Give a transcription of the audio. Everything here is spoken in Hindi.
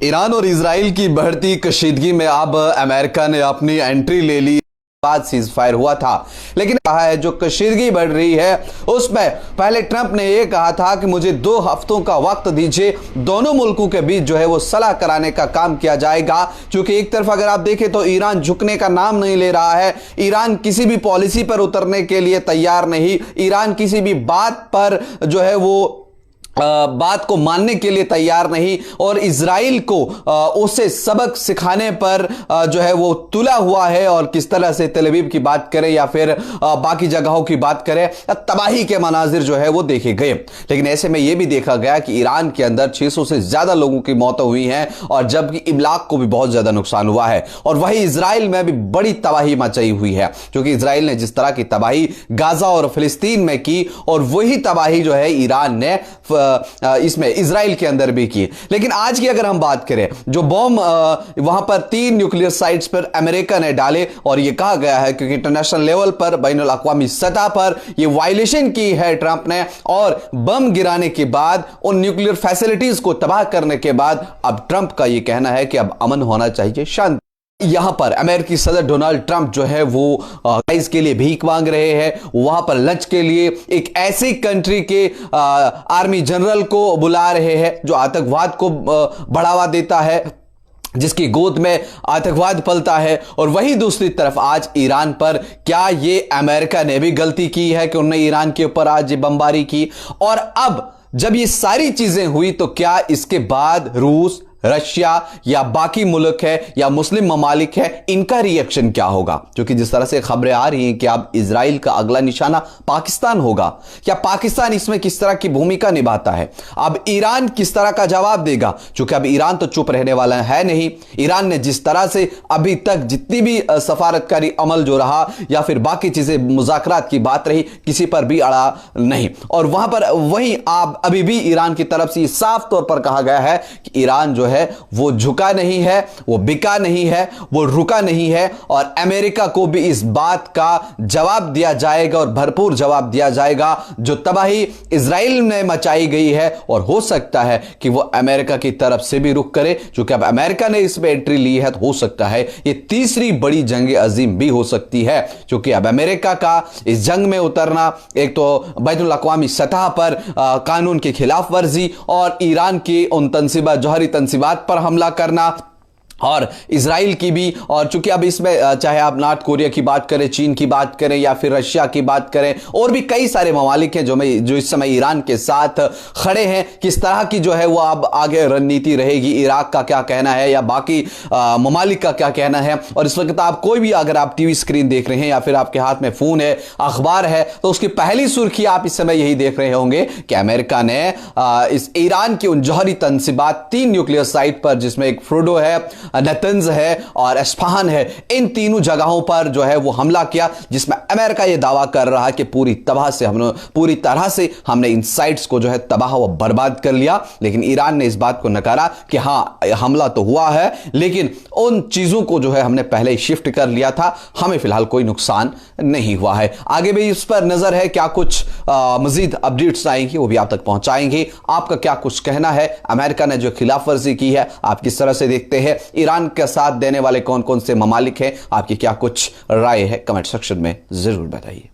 ईरान और इजराइल की बढ़ती कशीदगी में अब अमेरिका ने अपनी एंट्री ले ली। बाद सीज फायर हुआ था, लेकिन कहा है जो कशीदगी बढ़ रही है उसमें पहले ट्रंप ने यह कहा था कि मुझे 2 हफ्तों का वक्त दीजिए, दोनों मुल्कों के बीच जो है वो सलाह कराने का काम किया जाएगा। क्योंकि एक तरफ अगर आप देखें तो ईरान झुकने का नाम नहीं ले रहा है, ईरान किसी भी पॉलिसी पर उतरने के लिए तैयार नहीं, ईरान किसी भी बात पर जो है वो बात को मानने के लिए तैयार नहीं, और इजराइल को उसे सबक सिखाने पर जो है वो तुला हुआ है। और किस तरह से तेल अवीव की बात करें या फिर बाकी जगहों की बात करें, तबाही के मनाजिर जो है वो देखे गए। लेकिन ऐसे में यह भी देखा गया कि ईरान के अंदर 600 से ज्यादा लोगों की मौत हुई है, और जबकि इमलाक को भी बहुत ज्यादा नुकसान हुआ है। और वही इजराइल में भी बड़ी तबाही मचाई हुई है, क्योंकि इजराइल ने जिस तरह की तबाही गाजा और फिलिस्तीन में की, और वही तबाही जो है ईरान ने इसमें इजराइल के अंदर भी की। लेकिन आज की अगर हम बात करें, जो बॉम्ब वहां पर 3 न्यूक्लियर साइट्स पर अमेरिका ने डाले, और यह कहा गया है क्योंकि इंटरनेशनल लेवल पर, बैनुल अक़वामी सतह पर यह वायलेशन की है ट्रंप ने, और बम गिराने के बाद उन न्यूक्लियर फैसिलिटीज को तबाह करने के बाद अब ट्रंप का यह कहना है कि अब अमन होना चाहिए, शांति। यहां पर अमेरिकी सदर डोनाल्ड ट्रंप जो है वो इसके लिए भीख मांग रहे हैं। वहां पर लंच के लिए एक ऐसी कंट्री के आर्मी जनरल को बुला रहे हैं जो आतंकवाद को बढ़ावा देता है, जिसकी गोद में आतंकवाद पलता है। और वही दूसरी तरफ आज ईरान पर, क्या ये अमेरिका ने भी गलती की है कि उन्होंने ईरान के ऊपर आज ये बमबारी की? और अब जब ये सारी चीजें हुई तो क्या इसके बाद रूस, रशिया या बाकी मुल्क है या मुस्लिम ममालिक है, इनका रिएक्शन क्या होगा? क्योंकि जिस तरह से खबरें आ रही हैं कि अब इजराइल का अगला निशाना पाकिस्तान होगा, या पाकिस्तान इसमें किस तरह की भूमिका निभाता है, अब ईरान किस तरह का जवाब देगा? क्योंकि अब ईरान तो चुप रहने वाला है नहीं। ईरान ने जिस तरह से अभी तक जितनी भी सफारतकारी अमल जो रहा या फिर बाकी चीजें मुज़ाकरात की बात रही, किसी पर भी अड़ा नहीं। और वहां पर वहीं आप अभी भी ईरान की तरफ से साफ तौर पर कहा गया है कि ईरान जो है वो झुका नहीं है, वो बिका नहीं है, वो रुका नहीं है, और अमेरिका को भी इस बात का जवाब दिया जाएगा, और भरपूर जवाब दिया जाएगा। जो तबाही इजराइल ने मचाई गई है, और हो सकता है कि वो अमेरिका की तरफ से भी रुक करे, क्योंकि अब अमेरिका ने इसमें एंट्री ली है, तो हो सकता है ये तीसरी बड़ी जंग अजीम भी हो सकती है। क्योंकि अब अमेरिका का इस जंग में उतरना, एक तो बैनुल अक़वामी सतह पर कानून की खिलाफ वर्जी, और ईरान की उन तंसीबा, जौहरी तंसीबात पर हमला करना, और इजराइल की भी। और चूंकि अब इसमें चाहे आप नॉर्थ कोरिया की बात करें, चीन की बात करें या फिर रशिया की बात करें, और भी कई सारे ममालिक हैं जो इस समय ईरान के साथ खड़े हैं। किस तरह की जो है वो अब आगे रणनीति रहेगी, इराक का क्या कहना है या बाकी ममालिक का क्या कहना है। और इस वक्त आप कोई भी, अगर आप टीवी स्क्रीन देख रहे हैं या फिर आपके हाथ में फोन है, अखबार है, तो उसकी पहली सुर्खी आप इस समय यही देख रहे होंगे कि अमेरिका ने इस ईरान की उन जौहरी तंसीबात 3 न्यूक्लियर साइट पर, जिसमें एक फ्रोडो है, नतंज है और एस्फहान है, इन तीनों जगहों पर जो है वो हमला किया, जिसमें अमेरिका ये दावा कर रहा है कि पूरी तरह से हमने इन साइट्स को जो है तबाह व बर्बाद कर लिया। लेकिन ईरान ने इस बात को नकारा कि हां, हमला तो हुआ है, लेकिन उन चीजों को जो है हमने पहले ही शिफ्ट कर लिया था, हमें फिलहाल कोई नुकसान नहीं हुआ है। आगे भी इस पर नजर है, क्या कुछ मजीद अपडेट्स आएंगी वो भी आप तक पहुंचाएंगे। आपका क्या कुछ कहना है? अमेरिका ने जो खिलाफ वर्जी की है, आप किस तरह से देखते हैं? ईरान का साथ देने वाले कौन कौन से ममालिक हैं? आपकी क्या कुछ राय है? कमेंट सेक्शन में जरूर बताइए।